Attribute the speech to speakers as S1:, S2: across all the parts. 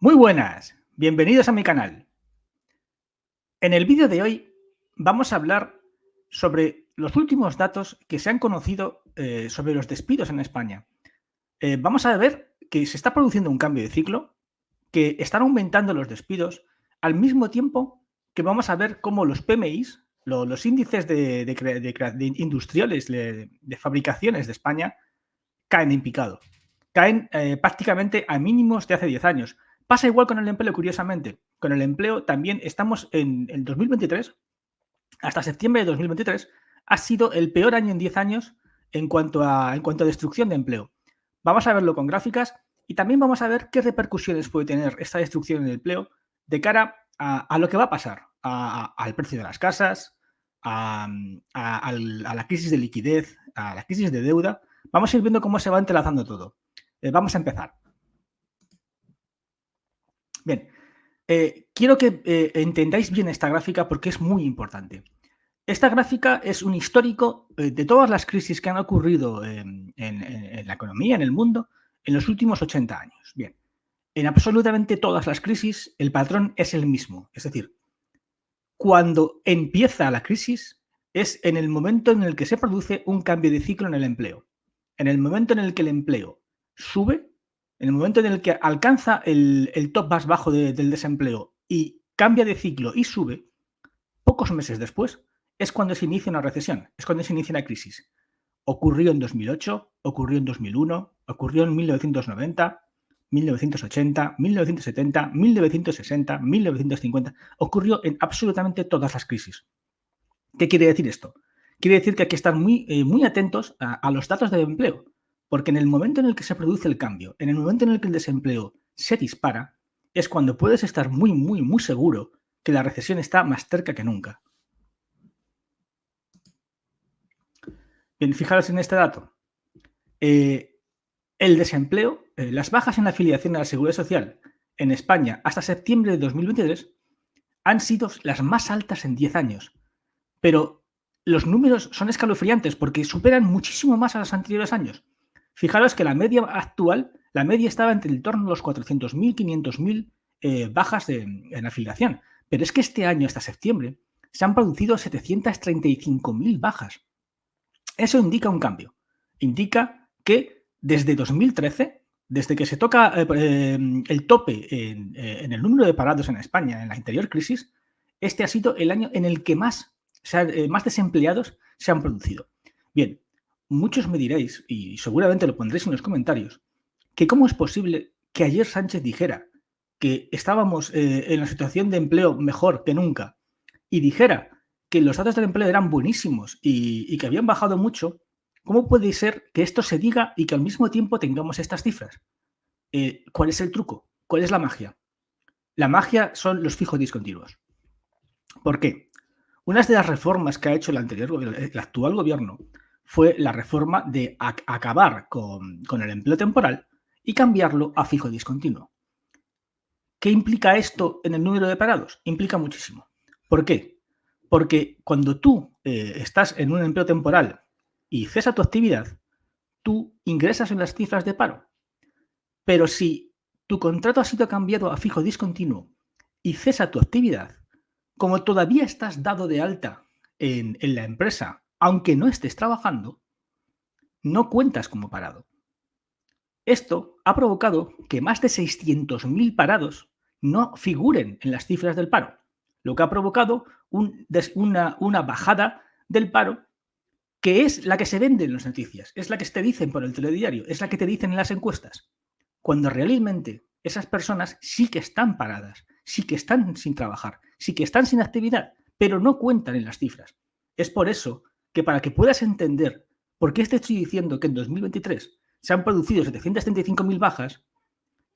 S1: Muy buenas, bienvenidos a mi canal. En el vídeo de hoy vamos a hablar sobre los últimos datos que se han conocido sobre los despidos en España. Vamos a ver que se está produciendo un cambio de ciclo, que están aumentando los despidos, al mismo tiempo que vamos a ver cómo los PMIs, los índices de industriales de fabricaciones de España, caen en picado. Caen prácticamente a mínimos de hace 10 años. Pasa igual con el empleo, curiosamente. Con el empleo también estamos en el 2023, hasta septiembre de 2023, ha sido el peor año en 10 años en cuanto a destrucción de empleo. Vamos a verlo con gráficas y también vamos a ver qué repercusiones puede tener esta destrucción del empleo de cara a lo que va a pasar, al precio de las casas, a la crisis de liquidez, a la crisis de deuda. Vamos a ir viendo cómo se va entrelazando todo. Vamos a empezar. Bien, quiero que entendáis bien esta gráfica porque es muy importante. Esta gráfica es un histórico de todas las crisis que han ocurrido en la economía, en el mundo, en los últimos 80 años. Bien, en absolutamente todas las crisis el patrón es el mismo. Es decir, cuando empieza la crisis es en el momento en el que se produce un cambio de ciclo en el empleo. En el momento en el que el empleo sube, en el momento en el que alcanza el top más bajo del desempleo y cambia de ciclo y sube, pocos meses después es cuando se inicia una recesión, es cuando se inicia una crisis. Ocurrió en 2008, ocurrió en 2001, ocurrió en 1990, 1980, 1970, 1960, 1950. Ocurrió en absolutamente todas las crisis. ¿Qué quiere decir esto? Quiere decir que hay que estar muy atentos a los datos de empleo, porque en el momento en el que se produce el cambio, en el momento en el que el desempleo se dispara, es cuando puedes estar muy seguro que la recesión está más cerca que nunca. Bien, fijaros en este dato. El desempleo, las bajas en la afiliación a la Seguridad Social en España hasta septiembre de 2023 han sido las más altas en 10 años. Pero los números son escalofriantes porque superan muchísimo más a los anteriores años. Fijaros que la media actual, la media estaba entre el torno a los 400.000, 500.000 bajas en afiliación. Pero es que este año, hasta septiembre, se han producido 735.000 bajas. Eso indica un cambio. Indica que desde 2013, desde que se toca el tope en el número de parados en España, en la anterior crisis, este ha sido el año en el que más desempleados se han producido. Bien, muchos me diréis, y seguramente lo pondréis en los comentarios, que cómo es posible que ayer Sánchez dijera que estábamos en la situación de empleo mejor que nunca y dijera que los datos del empleo eran buenísimos y que habían bajado mucho. ¿Cómo puede ser que esto se diga y que al mismo tiempo tengamos estas cifras? ¿Cuál es el truco? ¿Cuál es la magia? La magia son los fijos discontinuos. ¿Por qué? Una de las reformas que ha hecho el actual gobierno fue la reforma de acabar con el empleo temporal y cambiarlo a fijo discontinuo. ¿Qué implica esto en el número de parados? Implica muchísimo. ¿Por qué? Porque cuando tú estás en un empleo temporal y cesa tu actividad, tú ingresas en las cifras de paro. Pero si tu contrato ha sido cambiado a fijo discontinuo y cesa tu actividad, como todavía estás dado de alta en la empresa, aunque no estés trabajando, no cuentas como parado. Esto ha provocado que más de 600.000 parados no figuren en las cifras del paro, lo que ha provocado una bajada del paro que es la que se vende en las noticias, es la que te dicen por el telediario, es la que te dicen en las encuestas, cuando realmente esas personas sí que están paradas, sí que están sin trabajar, sí que están sin actividad, pero no cuentan en las cifras. Es por eso que para que puedas entender por qué te estoy diciendo que en 2023 se han producido 735.000 bajas,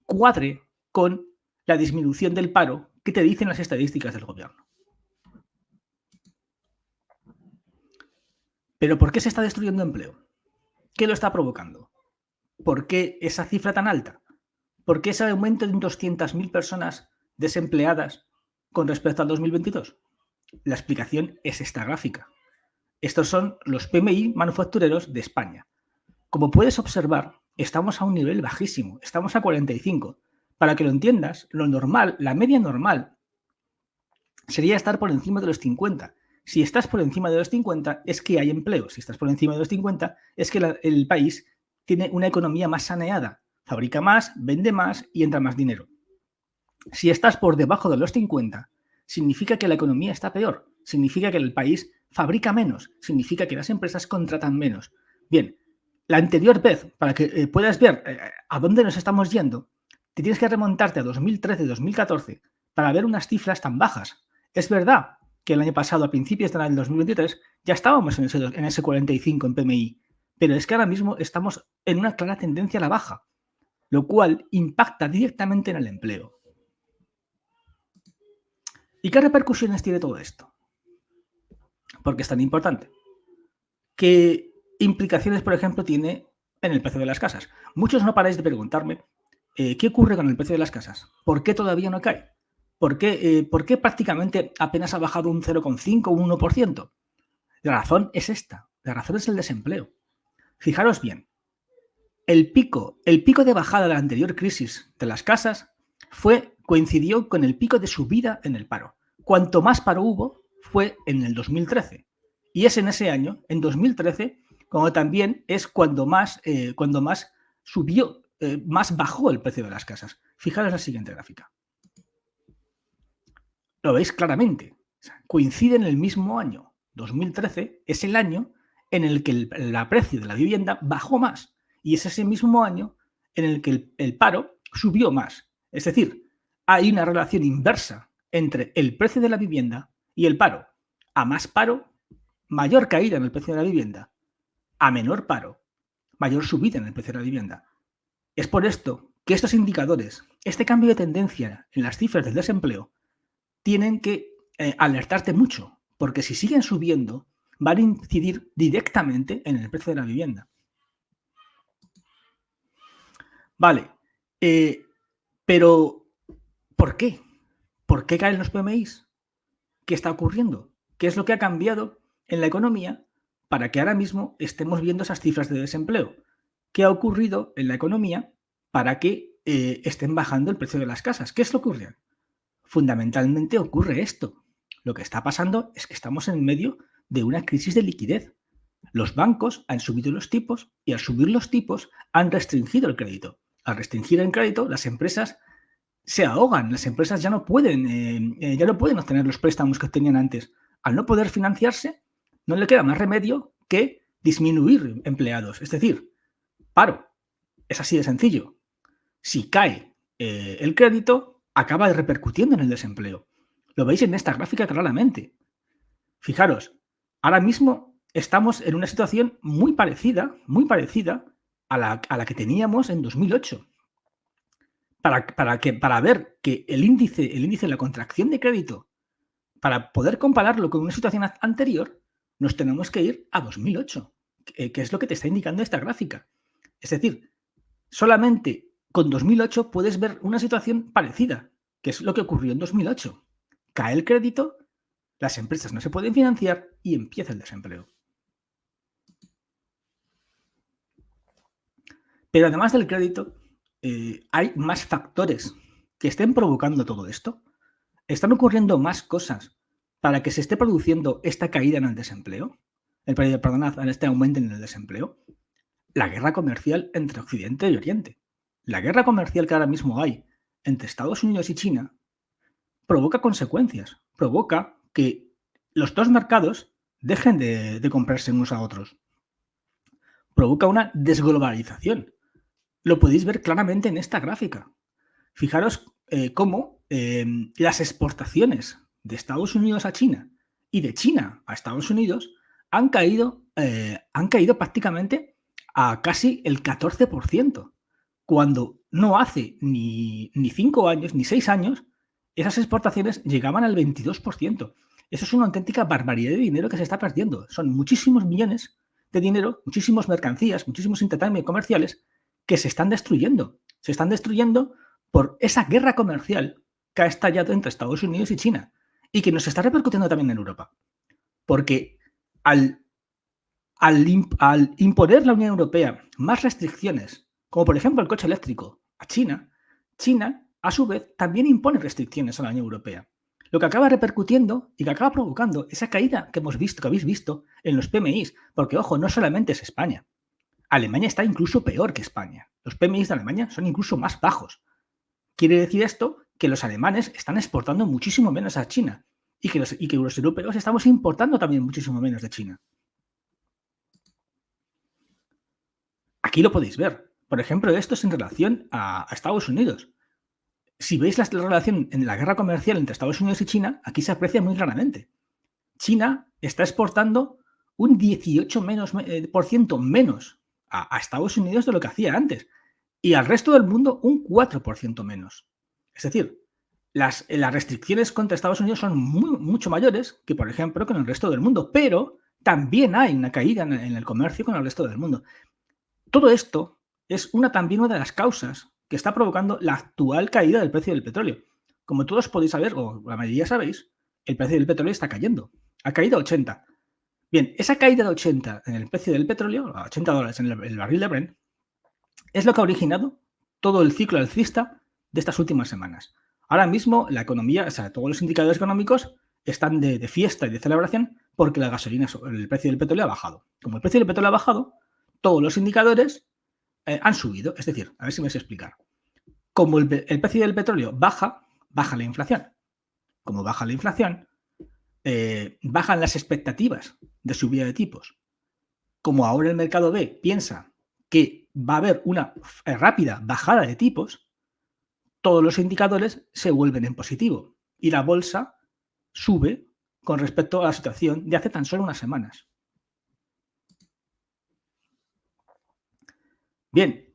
S1: cuadre con la disminución del paro que te dicen las estadísticas del gobierno. ¿Pero por qué se está destruyendo empleo? ¿Qué lo está provocando? ¿Por qué esa cifra tan alta? ¿Por qué ese aumento de 200.000 personas desempleadas con respecto al 2022? La explicación es esta gráfica. Estos son los PMI manufactureros de España. Como puedes observar, estamos a un nivel bajísimo, estamos a 45, Para que lo entiendas, lo normal, la media normal, sería estar por encima de los 50. Si estás por encima de los 50 es que hay empleo. Si estás por encima de los 50 es que el país tiene una economía más saneada, fabrica más, vende más y entra más dinero. Si estás por debajo de los 50, significa que la economía está peor, significa que el país fabrica menos, significa que las empresas contratan menos. Bien, la anterior vez, para que puedas ver a dónde nos estamos yendo, te tienes que remontarte a 2013-2014 para ver unas cifras tan bajas. Es verdad que el año pasado, a principios del año 2023, ya estábamos en ese 45 en PMI, pero es que ahora mismo estamos en una clara tendencia a la baja, lo cual impacta directamente en el empleo. ¿Y qué repercusiones tiene todo esto? ¿Por qué es tan importante? ¿Qué implicaciones, por ejemplo, tiene en el precio de las casas? Muchos no paráis de preguntarme ¿qué ocurre con el precio de las casas? ¿Por qué todavía no cae? ¿Por qué prácticamente apenas ha bajado un 0,5 o un 1%? La razón es esta. La razón es el desempleo. Fijaros bien. El pico de bajada de la anterior crisis de las casas coincidió con el pico de subida en el paro. Cuanto más paro hubo fue en el 2013. Y es en ese año, en 2013, como también es cuando más subió, más bajó el precio de las casas. Fijaros la siguiente gráfica. Lo veis claramente. Coincide en el mismo año. 2013 es el año en el que el precio de la vivienda bajó más. Y es ese mismo año en el que el paro subió más. Es decir, hay una relación inversa entre el precio de la vivienda y el paro. A más paro, mayor caída en el precio de la vivienda. A menor paro, mayor subida en el precio de la vivienda. Es por esto que estos indicadores, este cambio de tendencia en las cifras del desempleo, tienen que alertarte mucho, porque si siguen subiendo, van a incidir directamente en el precio de la vivienda. Vale, pero ¿por qué? ¿Por qué caen los PMIs? ¿Qué está ocurriendo? ¿Qué es lo que ha cambiado en la economía para que ahora mismo estemos viendo esas cifras de desempleo? ¿Qué ha ocurrido en la economía para que estén bajando el precio de las casas? ¿Qué es lo que ocurre? Fundamentalmente ocurre esto. Lo que está pasando es que estamos en medio de una crisis de liquidez. Los bancos han subido los tipos y al subir los tipos han restringido el crédito. Al restringir el crédito, las empresas se ahogan. Las empresas ya no pueden obtener los préstamos que obtenían antes. Al no poder financiarse, no le queda más remedio que disminuir empleados. Es decir, paro. Es así de sencillo. Si cae el crédito, acaba repercutiendo en el desempleo. Lo veis en esta gráfica claramente. Fijaros, ahora mismo estamos en una situación muy parecida a la que teníamos en 2008. Para ver que el índice de la contracción de crédito, para poder compararlo con una situación anterior, nos tenemos que ir a 2008, que es lo que te está indicando esta gráfica. Es decir, solamente con 2008 puedes ver una situación parecida, que es lo que ocurrió en 2008. Cae el crédito, las empresas no se pueden financiar y empieza el desempleo. Pero además del crédito, hay más factores que estén provocando todo esto. Están ocurriendo más cosas para que se esté produciendo esta caída en el desempleo, en este aumento en el desempleo. La guerra comercial entre Occidente y Oriente. La guerra comercial que ahora mismo hay entre Estados Unidos y China provoca consecuencias, provoca que los dos mercados dejen de comprarse unos a otros. Provoca una desglobalización. Lo podéis ver claramente en esta gráfica. Fijaros cómo las exportaciones de Estados Unidos a China y de China a Estados Unidos han caído prácticamente a casi el 14%, cuando no hace ni 5 años ni 6 años esas exportaciones llegaban al 22%. Eso es una auténtica barbaridad de dinero que se está perdiendo. Son muchísimos millones de dinero, muchísimas mercancías, muchísimos intercambios comerciales que se están destruyendo. Se están destruyendo por esa guerra comercial que ha estallado entre Estados Unidos y China y que nos está repercutiendo también en Europa. Porque al imponer la Unión Europea más restricciones, como por ejemplo el coche eléctrico, a China a su vez, también impone restricciones a la Unión Europea, lo que acaba repercutiendo y que acaba provocando esa caída que hemos visto, que habéis visto en los PMIs, porque ojo, no solamente es España. Alemania está incluso peor que España. Los PMIs de Alemania son incluso más bajos. Quiere decir esto que los alemanes están exportando muchísimo menos a China y que los europeos estamos importando también muchísimo menos de China. Aquí lo podéis ver. Por ejemplo, esto es en relación a Estados Unidos. Si veis la relación en la guerra comercial entre Estados Unidos y China, aquí se aprecia muy claramente. China está exportando un 18% menos a Estados Unidos de lo que hacía antes y al resto del mundo un 4% menos. Es decir, las restricciones contra Estados Unidos son mucho mayores que, por ejemplo, con el resto del mundo, pero también hay una caída en el comercio con el resto del mundo. Todo esto es también una de las causas que está provocando la actual caída del precio del petróleo. Como todos podéis saber, o la mayoría sabéis, el precio del petróleo está cayendo. Ha caído a 80. Bien, esa caída de 80 en el precio del petróleo, a $80 en el barril de Brent, es lo que ha originado todo el ciclo alcista de estas últimas semanas. Ahora mismo la economía, o sea, todos los indicadores económicos están de fiesta y de celebración porque la gasolina, el precio del petróleo ha bajado. Como el precio del petróleo ha bajado, todos los indicadores han subido. Es decir, a ver si me sé explicar. Como el precio del petróleo baja, baja la inflación. Como baja la inflación, bajan las expectativas de subida de tipos. Como ahora el mercado B piensa que va a haber una rápida bajada de tipos, todos los indicadores se vuelven en positivo y la bolsa sube con respecto a la situación de hace tan solo unas semanas. Bien,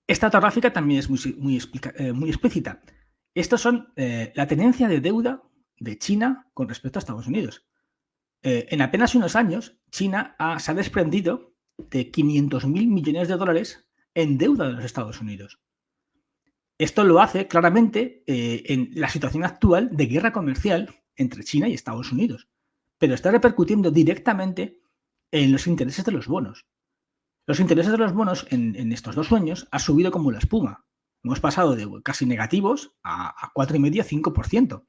S1: esta otra gráfica también es muy explícita. Estos son la tenencia de deuda de China con respecto a Estados Unidos. En apenas unos años, China se ha desprendido de 500.000 millones de dólares en deuda de los Estados Unidos. Esto lo hace claramente en la situación actual de guerra comercial entre China y Estados Unidos, pero está repercutiendo directamente en los intereses de los bonos. Los intereses de los bonos en estos 2 años ha subido como la espuma. Hemos pasado de casi negativos a 4,5-5%.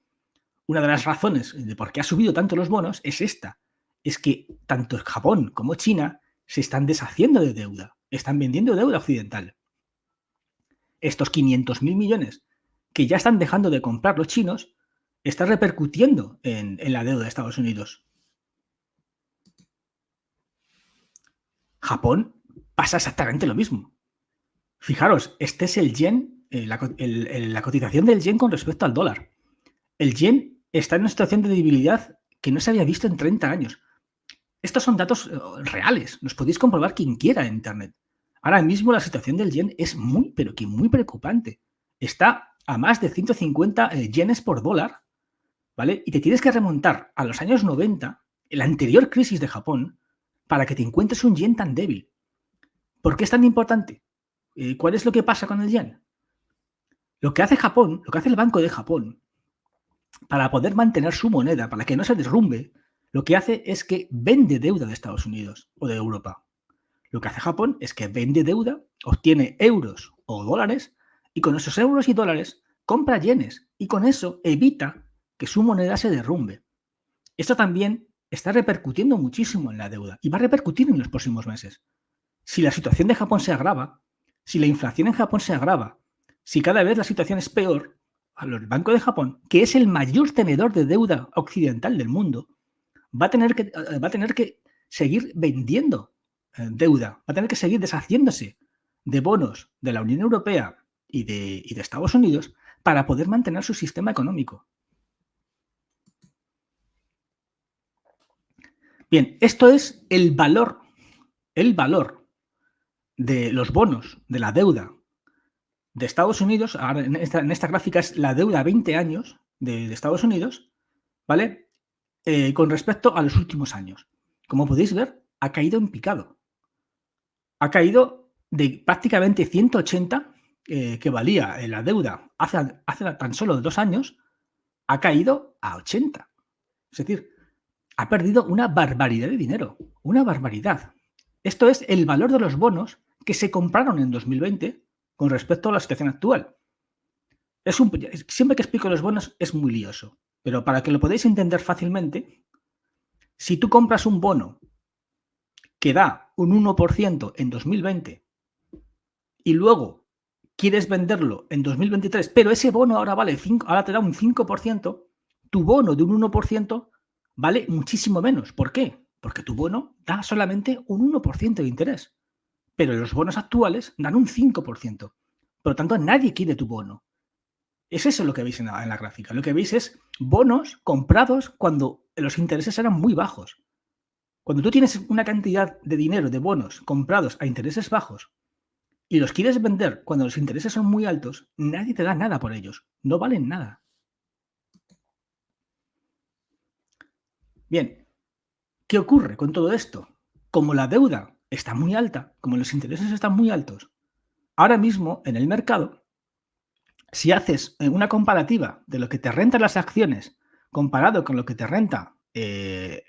S1: Una de las razones de por qué ha subido tanto los bonos es esta. Es que tanto Japón como China se están deshaciendo de deuda. Están vendiendo deuda occidental. Estos 500.000 millones que ya están dejando de comprar los chinos están repercutiendo en la deuda de Estados Unidos. Japón pasa exactamente lo mismo. Fijaros, este es el yen, la cotización del yen con respecto al dólar. El yen está en una situación de debilidad que no se había visto en 30 años. Estos son datos reales, los podéis comprobar quien quiera en Internet. Ahora mismo la situación del yen es muy, pero que muy preocupante. Está a más de 150 yenes por dólar, ¿vale? Y te tienes que remontar a los años 90, la anterior crisis de Japón, para que te encuentres un yen tan débil. ¿Por qué es tan importante? ¿Cuál es lo que pasa con el yen? Lo que hace Japón, lo que hace el Banco de Japón, para poder mantener su moneda, para que no se derrumbe, lo que hace es que vende deuda de Estados Unidos o de Europa. Lo que hace Japón es que vende deuda, obtiene euros o dólares y con esos euros y dólares compra yenes y con eso evita que su moneda se derrumbe. Esto también está repercutiendo muchísimo en la deuda y va a repercutir en los próximos meses. Si la situación de Japón se agrava, si la inflación en Japón se agrava, si cada vez la situación es peor, el Banco de Japón, que es el mayor tenedor de deuda occidental del mundo, va a tener que seguir vendiendo deuda, va a tener que seguir deshaciéndose de bonos de la Unión Europea y de Estados Unidos para poder mantener su sistema económico. Bien, esto es el valor de los bonos, de la deuda de Estados Unidos. Ahora en esta gráfica es la deuda a 20 años de Estados Unidos, ¿vale? Con respecto a los últimos años. Como podéis ver, ha caído en picado. Ha caído de prácticamente 180 que valía la deuda hace tan solo 2 años, ha caído a 80. Es decir, ha perdido una barbaridad de dinero, una barbaridad. Esto es el valor de los bonos que se compraron en 2020 con respecto a la situación actual. Siempre que explico los bonos es muy lioso, pero para que lo podáis entender fácilmente, si tú compras un bono que da un 1% en 2020 y luego quieres venderlo en 2023, pero ese bono ahora vale 5, ahora te da un 5%, tu bono de un 1% vale muchísimo menos. ¿Por qué? Porque tu bono da solamente un 1% de interés, pero los bonos actuales dan un 5%. Por lo tanto, nadie quiere tu bono. Es eso lo que veis en la gráfica. Lo que veis es bonos comprados cuando los intereses eran muy bajos. Cuando tú tienes una cantidad de dinero de bonos comprados a intereses bajos y los quieres vender cuando los intereses son muy altos, nadie te da nada por ellos. No valen nada. Bien, ¿qué ocurre con todo esto? Como la deuda está muy alta, como los intereses están muy altos, ahora mismo en el mercado, si haces una comparativa de lo que te rentan las acciones comparado con lo que te renta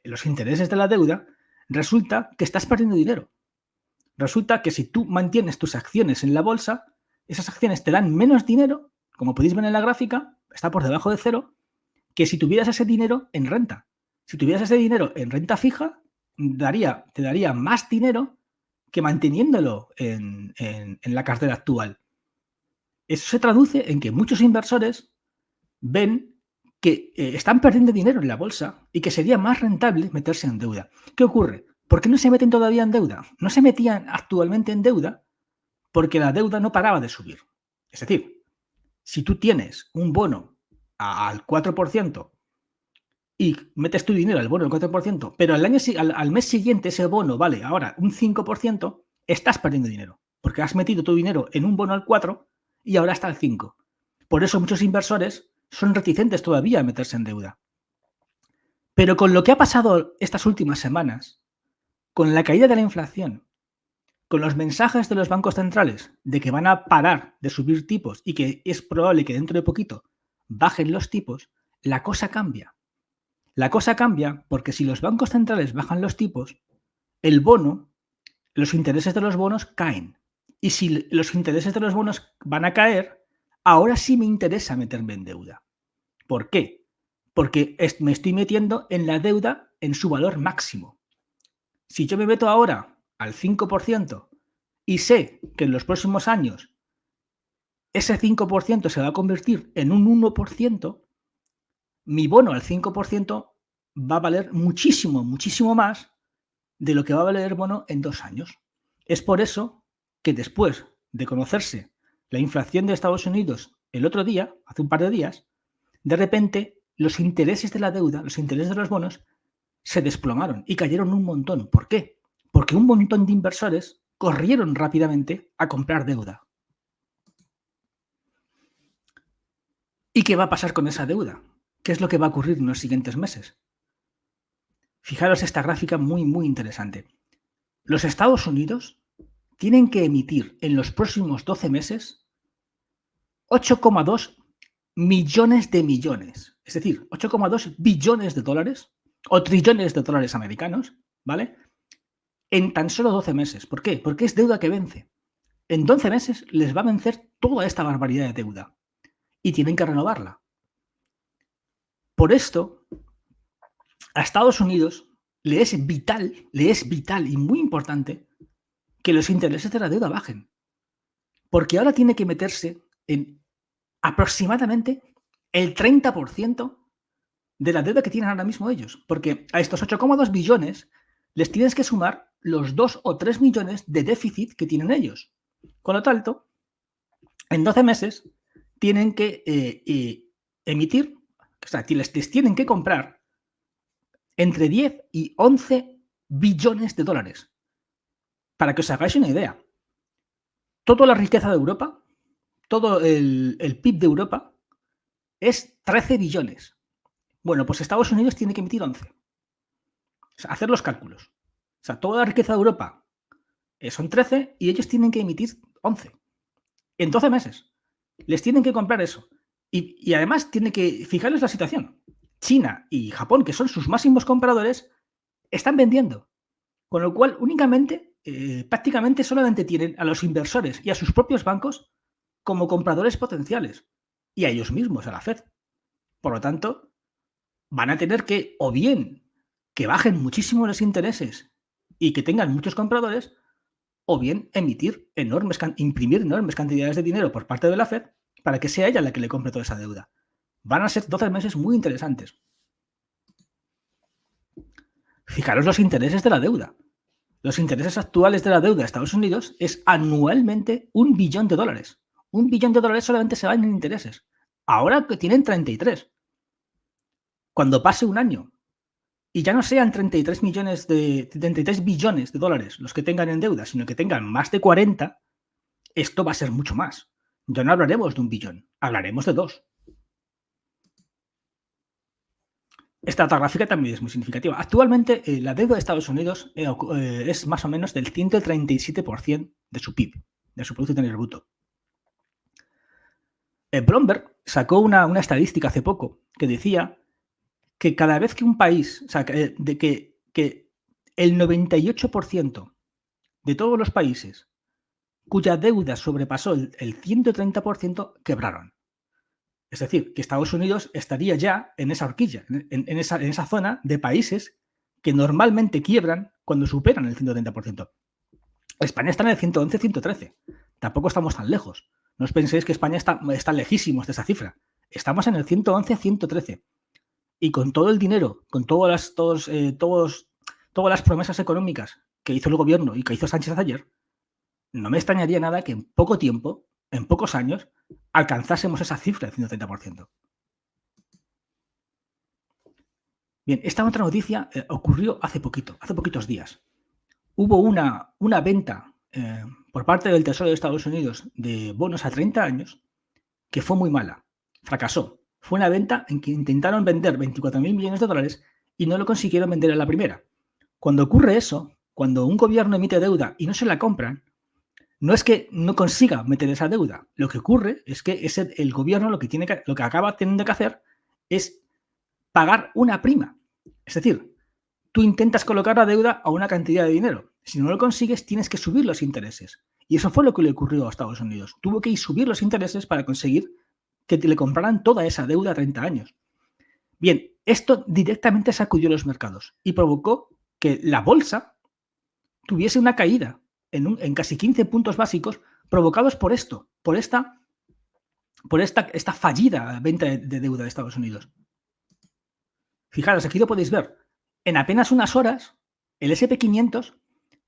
S1: los intereses de la deuda, resulta que estás perdiendo dinero. Resulta que si tú mantienes tus acciones en la bolsa, esas acciones te dan menos dinero, como podéis ver en la gráfica, está por debajo de cero, que si tuvieras ese dinero en renta. Si tuvieras ese dinero en renta fija, te daría más dinero que manteniéndolo en la cartera actual. Eso se traduce en que muchos inversores ven que están perdiendo dinero en la bolsa y que sería más rentable meterse en deuda. ¿Qué ocurre? ¿Por qué no se meten todavía en deuda? No se metían actualmente en deuda porque la deuda no paraba de subir. Es decir, si tú tienes un bono al 4% y metes tu dinero al bono del 4%, pero al mes siguiente ese bono vale ahora un 5%, estás perdiendo dinero, porque has metido tu dinero en un bono al 4 y ahora está al 5. Por eso muchos inversores son reticentes todavía a meterse en deuda. Pero con lo que ha pasado estas últimas semanas, con la caída de la inflación, con los mensajes de los bancos centrales de que van a parar de subir tipos y que es probable que dentro de poquito bajen los tipos, la cosa cambia. La cosa cambia porque si los bancos centrales bajan los tipos, el bono, los intereses de los bonos caen. Y si los intereses de los bonos van a caer, ahora sí me interesa meterme en deuda. ¿Por qué? Porque me estoy metiendo en la deuda en su valor máximo. Si yo me meto ahora al 5% y sé que en los próximos años ese 5% se va a convertir en un 1%, mi bono al 5% va a valer muchísimo, muchísimo más de lo que va a valer el bono en 2 años. Es por eso que después de conocerse la inflación de Estados Unidos el otro día, hace un par de días, de repente los intereses de la deuda, los intereses de los bonos, se desplomaron y cayeron un montón. ¿Por qué? Porque un montón de inversores corrieron rápidamente a comprar deuda. ¿Y qué va a pasar con esa deuda? ¿Qué es lo que va a ocurrir en los siguientes meses? Fijaros esta gráfica muy, muy interesante. Los Estados Unidos tienen que emitir en los próximos 12 meses 8,2 millones de millones, es decir, 8,2 billones de dólares o trillones de dólares americanos, ¿vale? En tan solo 12 meses. ¿Por qué? Porque es deuda que vence. En 12 meses les va a vencer toda esta barbaridad de deuda y tienen que renovarla. Por esto, a Estados Unidos le es vital y muy importante que los intereses de la deuda bajen. Porque ahora tiene que meterse en aproximadamente el 30% de la deuda que tienen ahora mismo ellos. Porque a estos 8,2 billones les tienes que sumar los 2 o 3 millones de déficit que tienen ellos. Con lo tanto, en 12 meses tienen que emitir, o sea, les tienen que comprar entre 10 y 11 billones de dólares. Para que os hagáis una idea, toda la riqueza de Europa, todo el PIB de Europa es 13 billones. Bueno, pues Estados Unidos tiene que emitir 11. O sea, hacer los cálculos. O sea, toda la riqueza de Europa son 13 y ellos tienen que emitir 11. En 12 meses. Les tienen que comprar eso. Y además tiene que fijaros la situación. China y Japón, que son sus máximos compradores, están vendiendo. Con lo cual, únicamente, prácticamente solamente tienen a los inversores y a sus propios bancos como compradores potenciales. y a ellos mismos, a la Fed. Por lo tanto, van a tener que, o bien, que bajen muchísimo los intereses y que tengan muchos compradores, o bien imprimir enormes cantidades de dinero por parte de la Fed para que sea ella la que le compre toda esa deuda. Van a ser 12 meses muy interesantes. Fijaros los intereses de la deuda. Los intereses actuales de la deuda de Estados Unidos es anualmente $1 billón. $1 billón solamente se van en intereses. Ahora que tienen 33. Cuando pase un año y ya no sean 33 billones de dólares los que tengan en deuda, sino que tengan más de 40, esto va a ser mucho más. Ya no hablaremos de 1 billón, hablaremos de 2. Esta otra gráfica también es muy significativa. Actualmente, la deuda de Estados Unidos es más o menos del 137% de su PIB, de su Producto Interior Bruto. Bloomberg sacó una estadística hace poco que decía que cada vez que un país, o sea, que el 98% de todos los países cuya deuda sobrepasó el 130% quebraron. Es decir, que Estados Unidos estaría ya en esa horquilla, en esa zona de países que normalmente quiebran cuando superan el 130%. España está en el 111, 113. Tampoco estamos tan lejos. No os penséis que España está lejísimos de esa cifra. Estamos en el 111, 113. Y con todo el dinero, con todas las promesas económicas que hizo el gobierno y que hizo Sánchez ayer, no me extrañaría nada que en poco tiempo, en pocos años, alcanzásemos esa cifra del 130%. Bien, esta otra noticia ocurrió hace poquitos días. Hubo una venta por parte del Tesoro de Estados Unidos de bonos a 30 años que fue muy mala, fracasó. Fue una venta en que intentaron vender 24.000 millones de dólares y no lo consiguieron vender a la primera. Cuando ocurre eso, cuando un gobierno emite deuda y no se la compran, no es que no consiga meter esa deuda. Lo que ocurre es que el gobierno lo que acaba teniendo que hacer es pagar una prima. Es decir, tú intentas colocar la deuda a una cantidad de dinero. Si no lo consigues, tienes que subir los intereses. Y eso fue lo que le ocurrió a Estados Unidos. Tuvo que subir los intereses para conseguir que le compraran toda esa deuda a 30 años. Bien, esto directamente sacudió los mercados y provocó que la bolsa tuviese una caída en casi 15 puntos básicos provocados por esto, por esta fallida venta de deuda de Estados Unidos. Fijaros, aquí lo podéis ver. En apenas unas horas, el S&P 500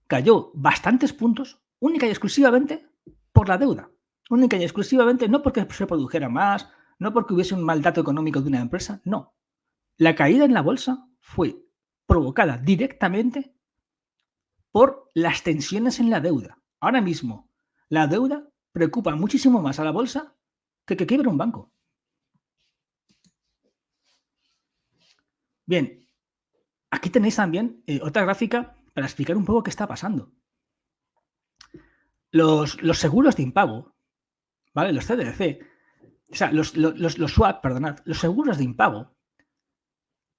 S1: cayó bastantes puntos única y exclusivamente por la deuda. Única y exclusivamente no porque se produjera más, no porque hubiese un mal dato económico de una empresa, no. La caída en la bolsa fue provocada directamente por las tensiones en la deuda. Ahora mismo, la deuda preocupa muchísimo más a la bolsa que quiebre un banco. Bien, aquí tenéis también otra gráfica para explicar un poco qué está pasando. Los seguros de impago, ¿vale? Los CDC, o sea, los swap, perdonad, los seguros de impago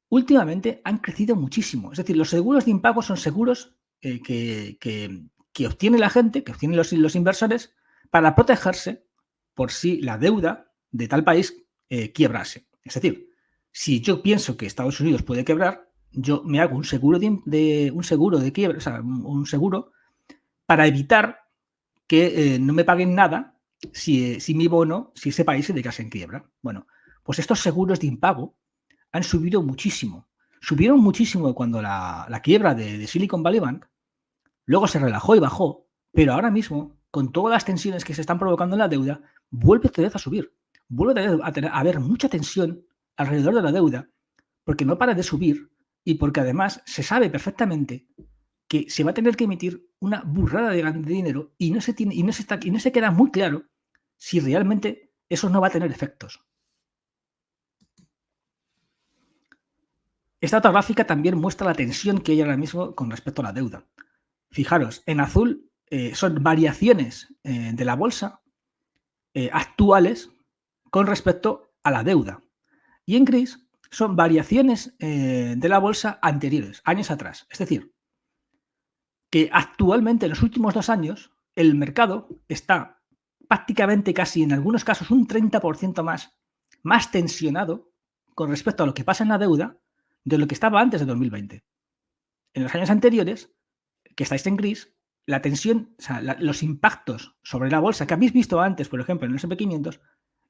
S1: últimamente han crecido muchísimo. Es decir, los seguros de impago son seguros que obtiene la gente, que obtienen los inversores para protegerse por si la deuda de tal país quiebrase. Es decir, si yo pienso que Estados Unidos puede quebrar, yo me hago un seguro de quiebra, o sea, un seguro para evitar que no me paguen nada si mi bono, si ese país se declara en quiebra. Bueno, pues estos seguros de impago han subido muchísimo. Subieron muchísimo cuando la quiebra de Silicon Valley Bank, luego se relajó y bajó, pero ahora mismo, con todas las tensiones que se están provocando en la deuda, vuelve otra vez a subir. Vuelve a haber mucha tensión alrededor de la deuda, porque no para de subir y porque además se sabe perfectamente que se va a tener que emitir una burrada de dinero y no se queda muy claro si realmente eso no va a tener efectos. Esta otra gráfica también muestra la tensión que hay ahora mismo con respecto a la deuda. Fijaros, en azul son variaciones de la bolsa actuales con respecto a la deuda. Y en gris son variaciones de la bolsa anteriores, años atrás. Es decir, que actualmente en los últimos 2 años el mercado está prácticamente casi en algunos casos un 30% más más tensionado con respecto a lo que pasa en la deuda de lo que estaba antes de 2020. En los años anteriores, que estáis en gris, la tensión, o sea, los impactos sobre la bolsa que habéis visto antes, por ejemplo, en el S&P 500,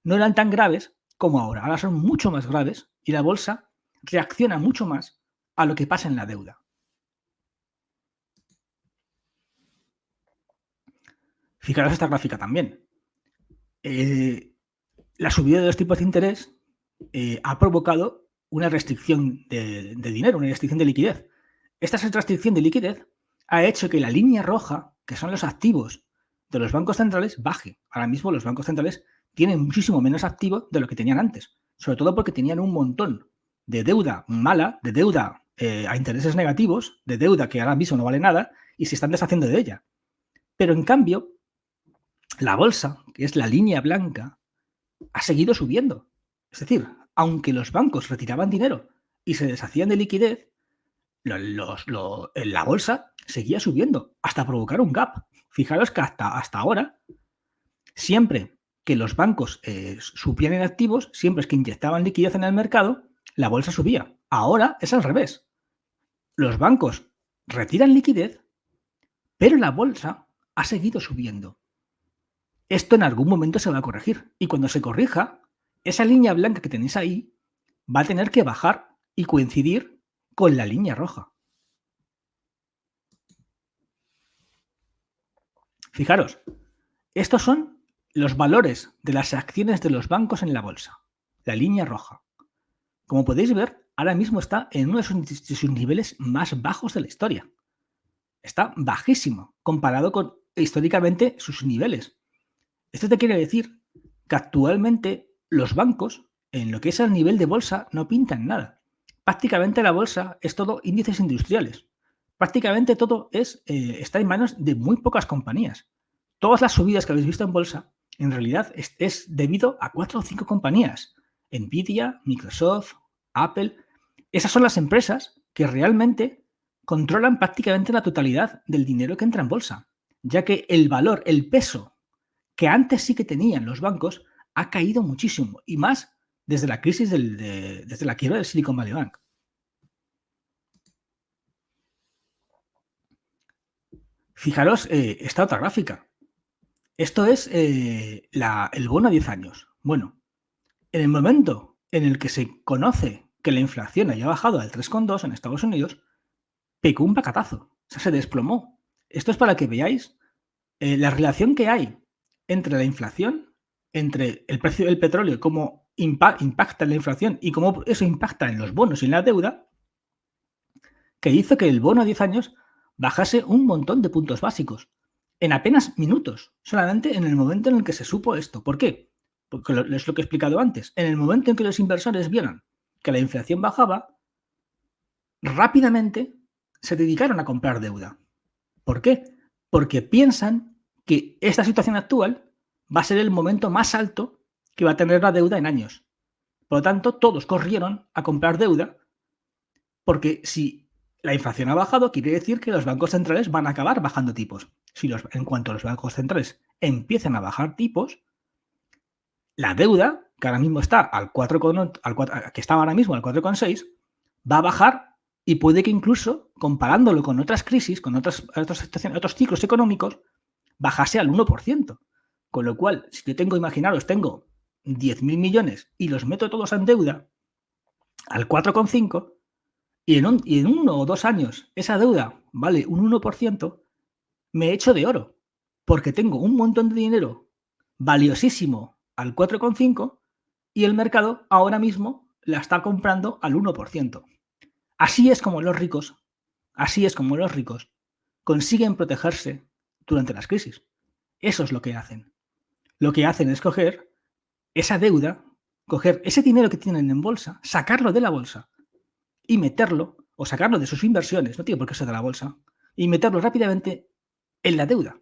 S1: no eran tan graves como ahora. Ahora son mucho más graves y la bolsa reacciona mucho más a lo que pasa en la deuda. Fijaros esta gráfica también. La subida de los tipos de interés ha provocado una restricción de dinero, una restricción de liquidez. Esta restricción de liquidez ha hecho que la línea roja, que son los activos de los bancos centrales, baje. Ahora mismo los bancos centrales tienen muchísimo menos activo de lo que tenían antes, sobre todo porque tenían un montón de deuda mala, de deuda a intereses negativos, de deuda que ahora mismo no vale nada y se están deshaciendo de ella. Pero en cambio, la bolsa, que es la línea blanca, ha seguido subiendo. Es decir, aunque los bancos retiraban dinero y se deshacían de liquidez, la bolsa seguía subiendo hasta provocar un gap. Fijaros que hasta ahora, siempre que los bancos supían en activos, siempre es que inyectaban liquidez en el mercado, la bolsa subía. Ahora es al revés. Los bancos retiran liquidez, pero la bolsa ha seguido subiendo. Esto en algún momento se va a corregir. Y cuando se corrija, esa línea blanca que tenéis ahí va a tener que bajar y coincidir con la línea roja. Fijaros, estos son los valores de las acciones de los bancos en la bolsa, la línea roja. Como podéis ver, ahora mismo está en uno de sus niveles más bajos de la historia. Está bajísimo comparado con históricamente sus niveles. Esto te quiere decir que actualmente los bancos, en lo que es el nivel de bolsa, no pintan nada. Prácticamente la bolsa es todo índices industriales. Prácticamente todo está en manos de muy pocas compañías. Todas las subidas que habéis visto en bolsa, en realidad es debido a 4 o 5 compañías. Nvidia, Microsoft, Apple. Esas son las empresas que realmente controlan prácticamente la totalidad del dinero que entra en bolsa, ya que el valor, el peso que antes sí que tenían los bancos ha caído muchísimo, y más desde la crisis desde la quiebra del Silicon Valley Bank. Fijaros esta otra gráfica. Esto es el bono a 10 años. Bueno, en el momento en el que se conoce que la inflación haya bajado al 3,2 en Estados Unidos, pegó un bacatazo, o sea, se desplomó. Esto es para que veáis la relación que hay entre la inflación, entre el precio del petróleo, cómo impacta en la inflación y cómo eso impacta en los bonos y en la deuda, que hizo que el bono a 10 años bajase un montón de puntos básicos en apenas minutos, solamente en el momento en el que se supo esto. ¿Por qué? Porque es lo que he explicado antes. En el momento en que los inversores vieron que la inflación bajaba, rápidamente se dedicaron a comprar deuda. ¿Por qué? Porque piensan que esta situación actual va a ser el momento más alto que va a tener la deuda en años. Por lo tanto, todos corrieron a comprar deuda porque si la inflación ha bajado, quiere decir que los bancos centrales van a acabar bajando tipos. En cuanto los bancos centrales empiezan a bajar tipos, la deuda, que ahora mismo está que estaba ahora mismo al 4,6, va a bajar y puede que incluso, comparándolo con otras crisis, con otras situaciones, otros ciclos económicos, bajase al 1%. Con lo cual, si yo tengo 10.000 millones y los meto todos en deuda al 4,5, y en 1 o 2 años esa deuda vale un 1%, me echo de oro, porque tengo un montón de dinero valiosísimo al 4,5 y el mercado ahora mismo la está comprando al 1%. Así es como los ricos consiguen protegerse durante las crisis. Eso es lo que hacen. Lo que hacen es coger esa deuda, coger ese dinero que tienen en bolsa, sacarlo de la bolsa y meterlo, o sacarlo de sus inversiones, no tiene por qué ser de la bolsa, y meterlo rápidamente en la deuda.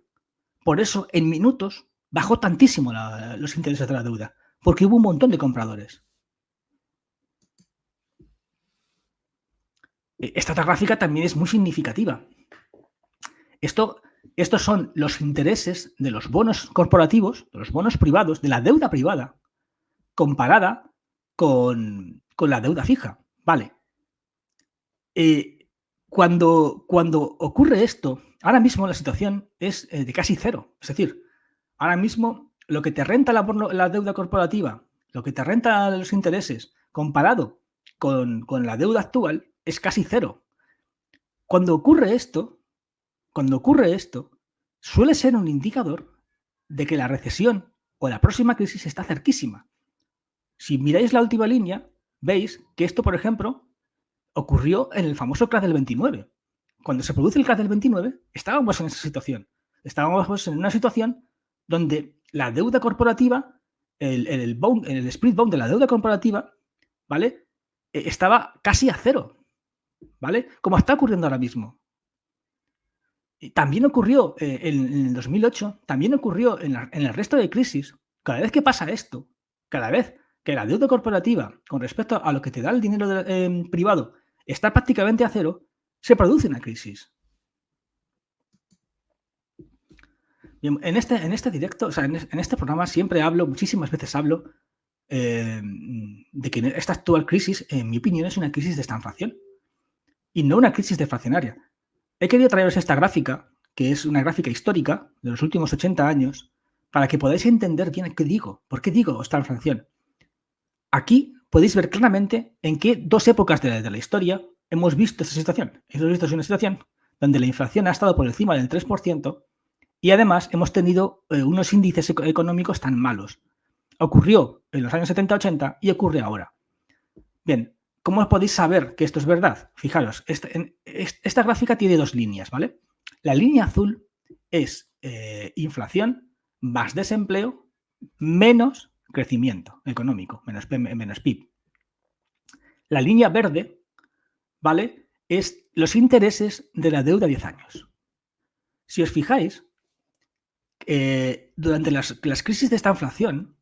S1: Por eso, en minutos, bajó tantísimo los intereses de la deuda, porque hubo un montón de compradores. Esta otra gráfica también es muy significativa. Estos son los intereses de los bonos corporativos, de los bonos privados, de la deuda privada, comparada con la deuda fija. Vale. Cuando ocurre esto, ahora mismo la situación es de casi cero. Es decir, ahora mismo lo que te renta la deuda corporativa, lo que te renta los intereses, comparado con la deuda actual, es casi cero. Cuando ocurre esto, suele ser un indicador de que la recesión o la próxima crisis está cerquísima. Si miráis la última línea, veis que esto, por ejemplo, ocurrió en el famoso crash del 29. Cuando se produce el crash del 29, estábamos en esa situación. Estábamos en una situación donde la deuda corporativa, el split bond de la deuda corporativa, ¿vale? Estaba casi a cero, ¿vale? Como está ocurriendo ahora mismo. También ocurrió en el 2008, también ocurrió en el resto de crisis. Cada vez que pasa esto, cada vez que la deuda corporativa con respecto a lo que te da el dinero privado está prácticamente a cero, se produce una crisis. Bien, en este directo, o sea, en este programa siempre hablo, muchísimas veces hablo de que esta actual crisis, en mi opinión, es una crisis de estanflación y no una crisis deflacionaria. He querido traeros esta gráfica, que es una gráfica histórica de los últimos 80 años, para que podáis entender bien qué digo. ¿Por qué digo estanflación? Aquí podéis ver claramente en qué dos épocas de la historia hemos visto esta situación. Hemos visto una situación donde la inflación ha estado por encima del 3% y además hemos tenido unos índices económicos tan malos. Ocurrió en los años 70-80 y ocurre ahora. Bien, ¿cómo podéis saber que esto es verdad? Fijaros, esta gráfica tiene dos líneas, ¿vale? La línea azul es inflación más desempleo menos crecimiento económico, menos PIB. La línea verde, ¿vale? Es los intereses de la deuda a 10 años. Si os fijáis, durante las crisis de esta inflación,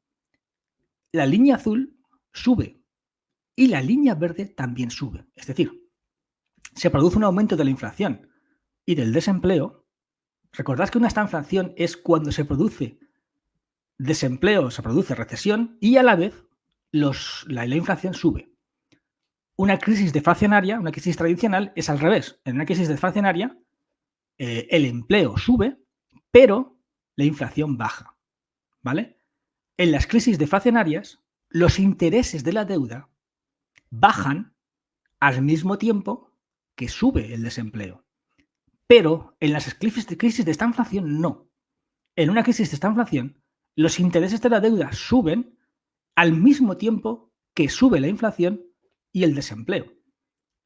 S1: la línea azul sube y la línea verde también sube. Es decir, se produce un aumento de la inflación y del desempleo. Recordad que una estanflación es cuando se produce desempleo, se produce recesión y a la vez la inflación sube. Una crisis deflacionaria, una crisis tradicional, es al revés. En una crisis deflacionaria, el empleo sube, pero la inflación baja. ¿Vale? En las crisis deflacionarias, los intereses de la deuda bajan al mismo tiempo que sube el desempleo. Pero en las crisis de estanflación no. En una crisis de estanflación, los intereses de la deuda suben al mismo tiempo que sube la inflación y el desempleo.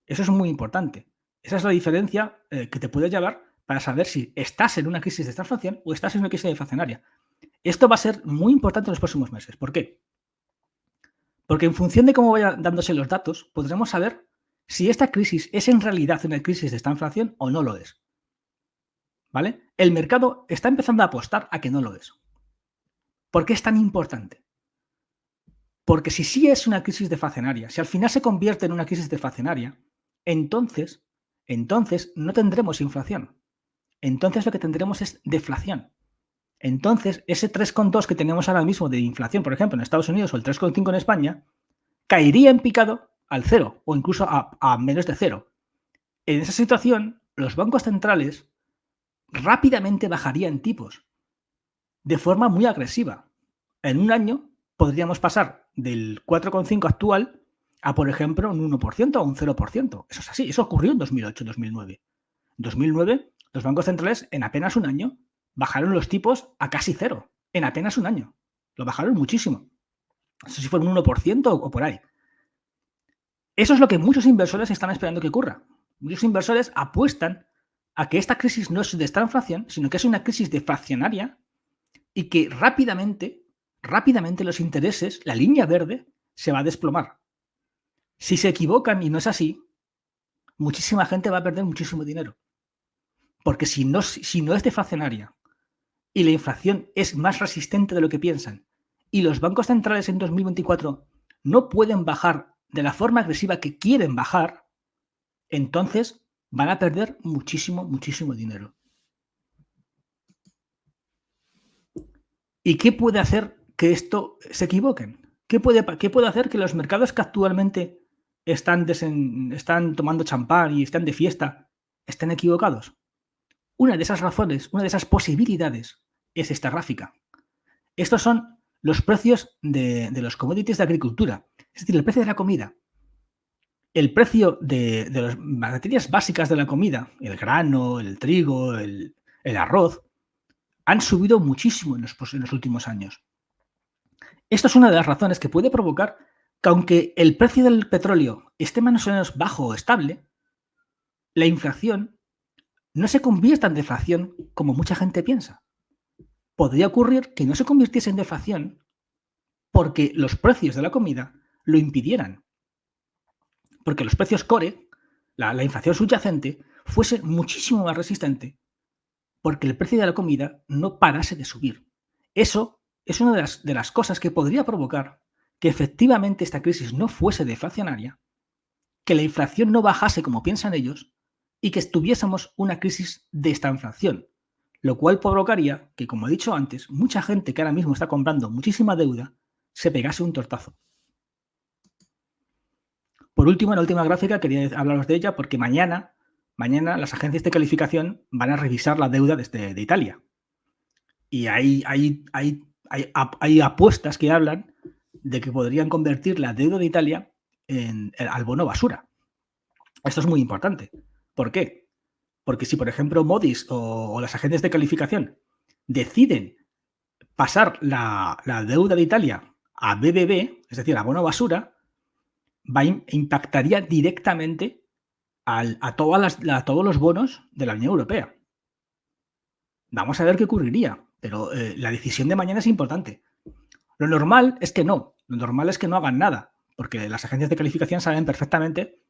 S1: Eso es muy importante. Esa es la diferencia que te puede llevar para saber si estás en una crisis de estanflación o estás en una crisis deflacionaria. Esto va a ser muy importante en los próximos meses. ¿Por qué? Porque en función de cómo vayan dándose los datos, podremos saber si esta crisis es en realidad una crisis de estanflación o no lo es. ¿Vale? El mercado está empezando a apostar a que no lo es. ¿Por qué es tan importante? Porque si sí es una crisis deflacionaria, si al final se convierte en una crisis deflacionaria, entonces no tendremos inflación. Entonces lo que tendremos es deflación. Entonces ese 3,2 que tenemos ahora mismo de inflación, por ejemplo, en Estados Unidos o el 3,5 en España, caería en picado al cero o incluso a menos de cero. En esa situación, los bancos centrales rápidamente bajarían tipos de forma muy agresiva. En un año podríamos pasar del 4,5 actual a, por ejemplo, un 1% o un 0%. Eso es así. Eso ocurrió en 2008-2009. En 2009, los bancos centrales en apenas un año bajaron los tipos a casi cero. En apenas un año. Lo bajaron muchísimo. No sé si fue un 1% o por ahí. Eso es lo que muchos inversores están esperando que ocurra. Muchos inversores apuestan a que esta crisis no es de estanflación, sino que es una crisis deflacionaria y que rápidamente los intereses, la línea verde, se va a desplomar. Si se equivocan y no es así, muchísima gente va a perder muchísimo dinero. Porque si no es deflacionaria y la inflación es más resistente de lo que piensan y los bancos centrales en 2024 no pueden bajar de la forma agresiva que quieren bajar, entonces van a perder muchísimo dinero. ¿Y qué puede hacer que esto se equivoquen? qué puede hacer que los mercados que actualmente están tomando champán y están de fiesta estén equivocados? Una de esas razones, una de esas posibilidades es esta gráfica. Estos son los precios de los commodities de agricultura, es decir, el precio de la comida. El precio de las materias básicas de la comida, el grano, el trigo, el arroz, han subido muchísimo en los últimos años. Esto es una de las razones que puede provocar que, aunque el precio del petróleo esté más o menos bajo o estable, la inflación no se convierta en deflación como mucha gente piensa. Podría ocurrir que no se convirtiese en deflación porque los precios de la comida lo impidieran. Porque los precios core, la inflación subyacente, fuese muchísimo más resistente porque el precio de la comida no parase de subir. Eso es una de las cosas que podría provocar que efectivamente esta crisis no fuese deflacionaria, que la inflación no bajase como piensan ellos y que tuviésemos una crisis de estanflación, lo cual provocaría que, como he dicho antes, mucha gente que ahora mismo está comprando muchísima deuda se pegase un tortazo. Por último, en la última gráfica quería hablaros de ella porque mañana las agencias de calificación van a revisar la deuda de Italia. Y hay apuestas que hablan de que podrían convertir la deuda de Italia al bono basura. Esto es muy importante. ¿Por qué? Porque si, por ejemplo, Moody's o las agencias de calificación deciden pasar la deuda de Italia a BBB, es decir, a bono basura, impactaría directamente a todos los bonos de la Unión Europea. Vamos a ver qué ocurriría, pero la decisión de mañana es importante. Lo normal es que no. Lo normal es que no hagan nada, porque las agencias de calificación saben perfectamente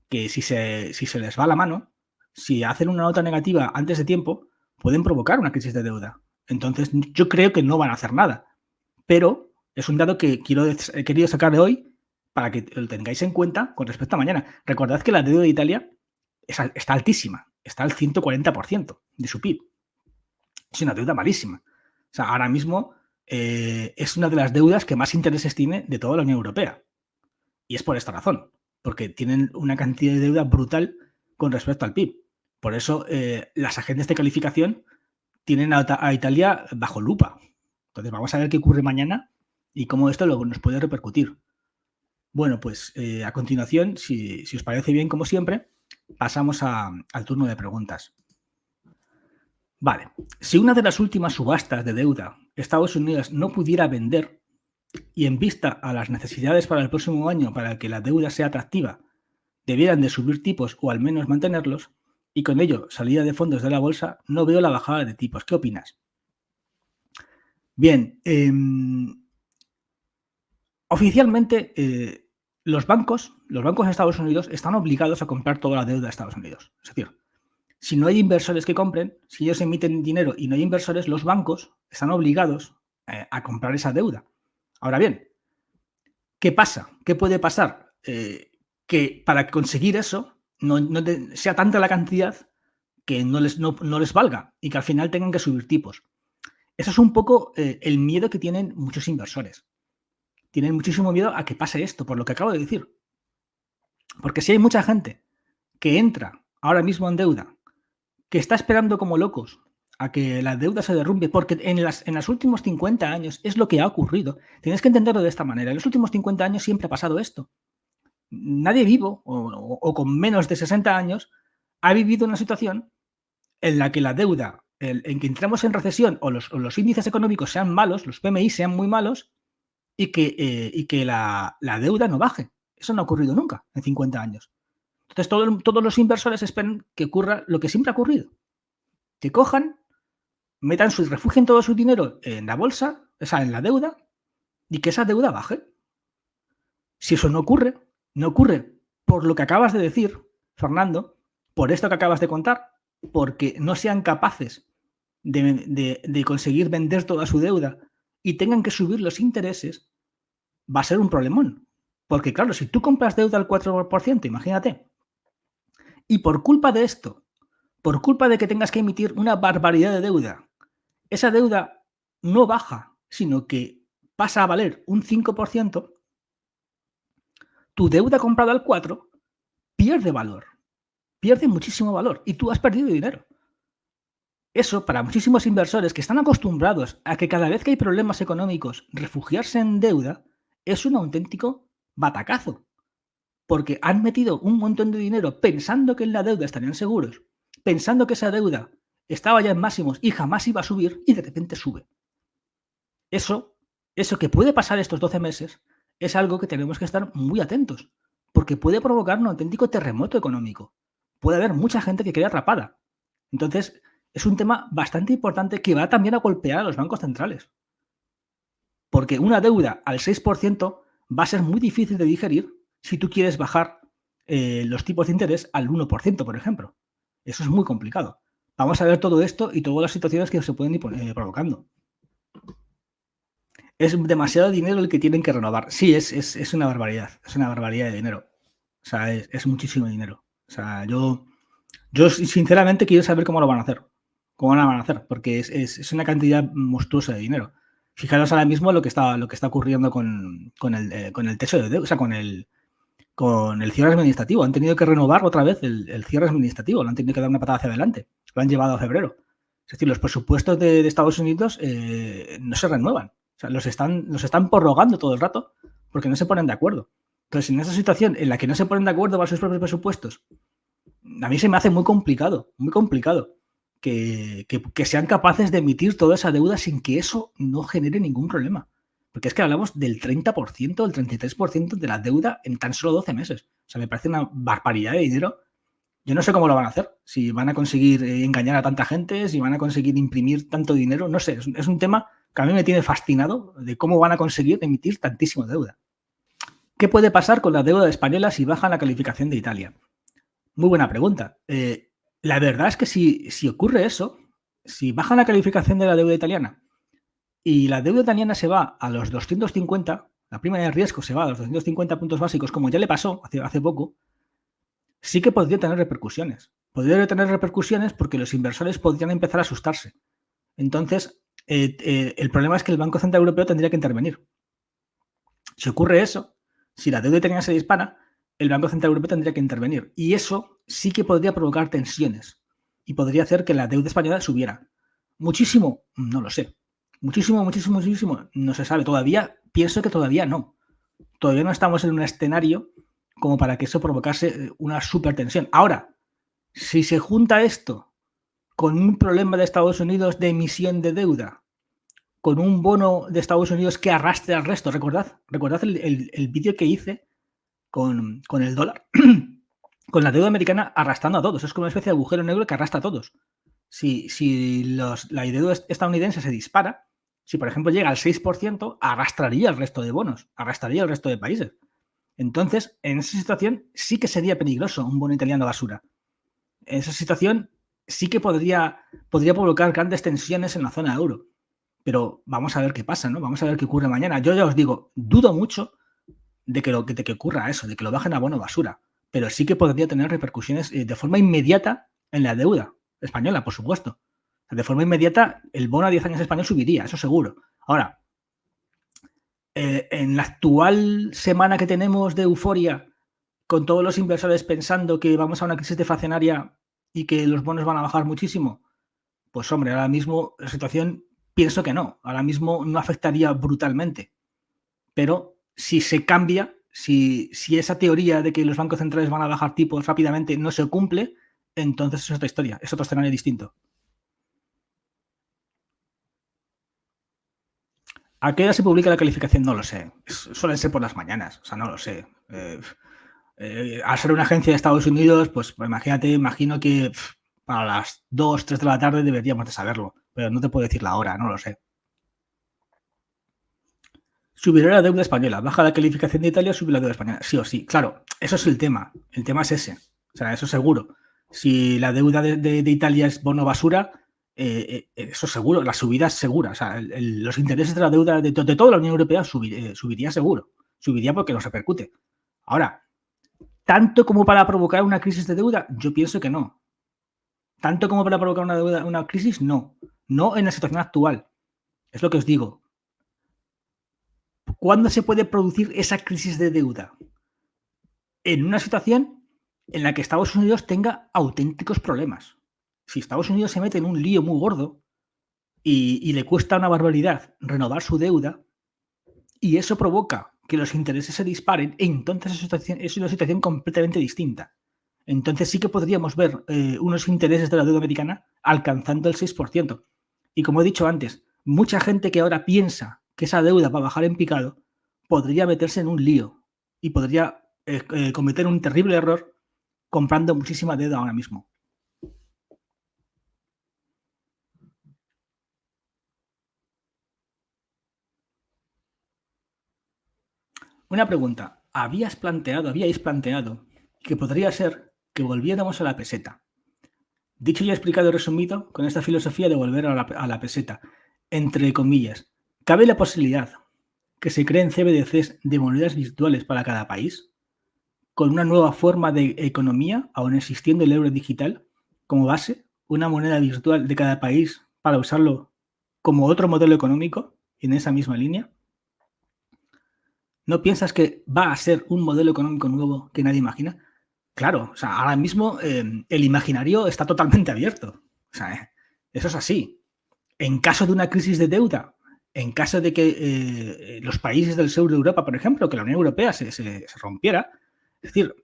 S1: que si se les va la mano, si hacen una nota negativa antes de tiempo, pueden provocar una crisis de deuda. Entonces, yo creo que no van a hacer nada. Pero es un dato que he querido sacar de hoy para que lo tengáis en cuenta con respecto a mañana. Recordad que la deuda de Italia está altísima, está al 140% de su PIB. Es una deuda malísima. O sea, ahora mismo es una de las deudas que más intereses tiene de toda la Unión Europea. Y es por esta razón, porque tienen una cantidad de deuda brutal con respecto al PIB. Por eso las agencias de calificación tienen a Italia bajo lupa. Entonces vamos a ver qué ocurre mañana y cómo esto luego nos puede repercutir. Bueno, pues a continuación, si os parece bien, como siempre, pasamos al turno de preguntas. Vale, si una de las últimas subastas de deuda Estados Unidos no pudiera vender y en vista a las necesidades para el próximo año para que la deuda sea atractiva, debieran de subir tipos o al menos mantenerlos, y con ello salida de fondos de la bolsa, no veo la bajada de tipos. ¿Qué opinas? Bien, oficialmente los bancos de Estados Unidos están obligados a comprar toda la deuda de Estados Unidos. Es decir, si no hay inversores que compren, si ellos emiten dinero y no hay inversores, los bancos están obligados a comprar esa deuda. Ahora bien, ¿qué pasa? ¿Qué puede pasar? Que para conseguir eso sea tanta la cantidad que no les valga y que al final tengan que subir tipos. Eso es un poco el miedo que tienen muchos inversores. Tienen muchísimo miedo a que pase esto, por lo que acabo de decir. Porque si hay mucha gente que entra ahora mismo en deuda, que está esperando como locos a que la deuda se derrumbe, porque en los últimos 50 años es lo que ha ocurrido. Tienes que entenderlo de esta manera. En los últimos 50 años siempre ha pasado esto. Nadie vivo o con menos de 60 años ha vivido una situación en la que la deuda, en que entramos en recesión o los índices económicos sean malos, los PMI sean muy malos y que la deuda no baje. Eso no ha ocurrido nunca en 50 años. Entonces todos los inversores esperan que ocurra lo que siempre ha ocurrido. Que cojan, refugien todo su dinero en la bolsa, o sea, en la deuda, y que esa deuda baje. Si eso no ocurre por lo que acabas de decir, Fernando, por esto que acabas de contar, porque no sean capaces de conseguir vender toda su deuda y tengan que subir los intereses, va a ser un problemón. Porque claro, si tú compras deuda al 4%, imagínate, y por culpa de esto, por culpa de que tengas que emitir una barbaridad de deuda, esa deuda no baja, sino que pasa a valer un 5%, tu deuda comprada al 4 pierde valor, pierde muchísimo valor y tú has perdido dinero. Eso, para muchísimos inversores que están acostumbrados a que cada vez que hay problemas económicos, refugiarse en deuda, es un auténtico batacazo. Porque han metido un montón de dinero pensando que en la deuda estarían seguros, pensando que esa deuda estaba ya en máximos y jamás iba a subir, y de repente sube. Eso que puede pasar estos 12 meses es algo que tenemos que estar muy atentos, porque puede provocar un auténtico terremoto económico. Puede haber mucha gente que quede atrapada. Entonces, es un tema bastante importante que va también a golpear a los bancos centrales. Porque una deuda al 6% va a ser muy difícil de digerir si tú quieres bajar los tipos de interés al 1%, por ejemplo. Eso es muy complicado. Vamos a ver todo esto y todas las situaciones que se pueden ir provocando. Es demasiado dinero el que tienen que renovar. Sí, es una barbaridad. Es una barbaridad de dinero. O sea, es muchísimo dinero. O sea, yo sinceramente quiero saber cómo lo van a hacer. Cómo lo van a hacer, porque es una cantidad monstruosa de dinero. Fijaros ahora mismo lo que está ocurriendo con el techo de deuda, o sea, con el cierre administrativo. Han tenido que renovar otra vez el cierre administrativo, lo han tenido que dar una patada hacia adelante. Lo han llevado a febrero. Es decir, los presupuestos de Estados Unidos no se renuevan. O sea, los están prorrogando todo el rato porque no se ponen de acuerdo. Entonces, en esa situación en la que no se ponen de acuerdo para sus propios presupuestos, a mí se me hace muy complicado que sean capaces de emitir toda esa deuda sin que eso no genere ningún problema. Porque es que hablamos del 30%, del 33% de la deuda en tan solo 12 meses. O sea, me parece una barbaridad de dinero. Yo no sé cómo lo van a hacer. Si van a conseguir engañar a tanta gente, si van a conseguir imprimir tanto dinero, no sé. Es un tema que a mí me tiene fascinado de cómo van a conseguir emitir tantísima deuda. ¿Qué puede pasar con la deuda española si baja la calificación de Italia? Muy buena pregunta. La verdad es que si ocurre eso, si baja la calificación de la deuda italiana y la deuda italiana se va a los 250, la prima de riesgo se va a los 250 puntos básicos, como ya le pasó hace poco, sí que podría tener repercusiones. Podría tener repercusiones porque los inversores podrían empezar a asustarse. Entonces, el problema es que el Banco Central Europeo tendría que intervenir. Si ocurre eso, si la deuda italiana se dispara, el Banco Central Europeo tendría que intervenir. Y eso sí que podría provocar tensiones y podría hacer que la deuda española subiera. ¿Muchísimo? No lo sé. Muchísimo, no se sabe. Pienso que todavía no. Todavía no estamos en un escenario como para que eso provocase una supertensión. Ahora, si se junta esto con un problema de Estados Unidos de emisión de deuda, con un bono de Estados Unidos que arrastre al resto, recordad el vídeo que hice con el dólar, con la deuda americana arrastrando a todos. Es como una especie de agujero negro que arrastra a todos. Si la deuda estadounidense se dispara, si por ejemplo llega al 6%, arrastraría el resto de bonos, arrastraría el resto de países. Entonces, en esa situación sí que sería peligroso un bono italiano basura. En esa situación sí que podría provocar grandes tensiones en la zona euro. Pero vamos a ver qué pasa, ¿no? Vamos a ver qué ocurre mañana. Yo ya os digo, dudo mucho de que ocurra eso, de que lo bajen a bono basura. Pero sí que podría tener repercusiones de forma inmediata en la deuda española, por supuesto. De forma inmediata, el bono a 10 años español subiría, eso seguro. Ahora, en la actual semana que tenemos de euforia, con todos los inversores pensando que vamos a una crisis deflacionaria y que los bonos van a bajar muchísimo, pues hombre, ahora mismo la situación pienso que no. Ahora mismo no afectaría brutalmente. Pero si se cambia, si esa teoría de que los bancos centrales van a bajar tipos rápidamente no se cumple, entonces es otra historia, es otro escenario distinto. ¿A qué hora se publica la calificación? No lo sé. Suelen ser por las mañanas, o sea, no lo sé. Al ser una agencia de Estados Unidos, pues imagino que para las 2, 3 de la tarde deberíamos de saberlo, pero no te puedo decir la hora, no lo sé. Subirá la deuda española, baja la calificación de Italia, sube la deuda española. Sí o sí, claro, eso es el tema. El tema es ese. O sea, eso seguro. Si la deuda de Italia es bono basura, eso seguro, la subida es segura. O sea, los intereses de la deuda de toda la Unión Europea subiría seguro. Subiría porque nos repercute. Ahora, ¿tanto como para provocar una crisis de deuda? Yo pienso que no. ¿Tanto como para provocar una crisis? No. No en la situación actual. Es lo que os digo. ¿Cuándo se puede producir esa crisis de deuda? en una situación en la que Estados Unidos tenga auténticos problemas. Si Estados Unidos se mete en un lío muy gordo y le cuesta una barbaridad renovar su deuda, y eso provoca que los intereses se disparen, entonces es una situación completamente distinta. Entonces sí que podríamos ver unos intereses de la deuda americana alcanzando el 6%. Y como he dicho antes, mucha gente que ahora piensa que esa deuda va a bajar en picado podría meterse en un lío y podría cometer un terrible error comprando muchísima deuda ahora mismo. Una pregunta. Habíais planteado que podría ser que volviéramos a la peseta? Dicho y explicado y resumido, con esta filosofía de volver a la peseta, entre comillas, ¿cabe la posibilidad que se creen CBDCs de monedas virtuales para cada país? Con una nueva forma de economía, aún existiendo el euro digital como base, una moneda virtual de cada país para usarlo como otro modelo económico en esa misma línea. ¿No piensas que va a ser un modelo económico nuevo que nadie imagina? Claro, o sea, ahora mismo el imaginario está totalmente abierto. O sea, eso es así. En caso de una crisis de deuda, en caso de que los países del sur de Europa, por ejemplo, que la Unión Europea se rompiera, es decir,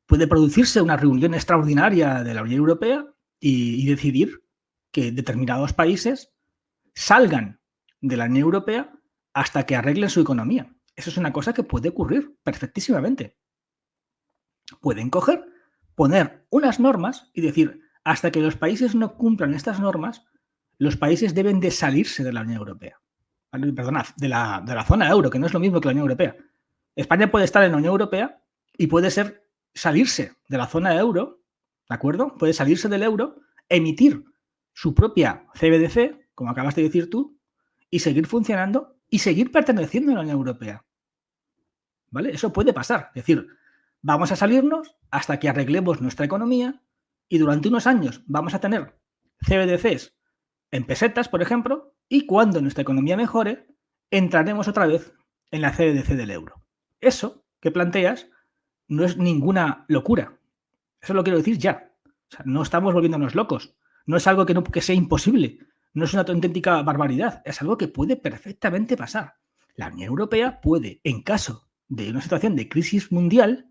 S1: puede producirse una reunión extraordinaria de la Unión Europea y decidir que determinados países salgan de la Unión Europea hasta que arreglen su economía. Eso es una cosa que puede ocurrir perfectísimamente. Pueden coger, poner unas normas y decir, hasta que los países no cumplan estas normas, los países deben de salirse de la Unión Europea. Perdonad, de la zona euro, que no es lo mismo que la Unión Europea. España puede estar en la Unión Europea y puede ser salirse de la zona euro, ¿de acuerdo? Puede salirse del euro, emitir su propia CBDC, como acabas de decir tú, y seguir funcionando y seguir perteneciendo a la Unión Europea. ¿Vale? Eso puede pasar. Es decir, vamos a salirnos hasta que arreglemos nuestra economía y durante unos años vamos a tener CBDCs en pesetas, por ejemplo, y cuando nuestra economía mejore, entraremos otra vez en la CBDC del euro. Eso que planteas no es ninguna locura. Eso lo quiero decir ya. O sea, no estamos volviéndonos locos. No es algo que sea imposible. No es una auténtica barbaridad. Es algo que puede perfectamente pasar. La Unión Europea puede, en caso de una situación de crisis mundial,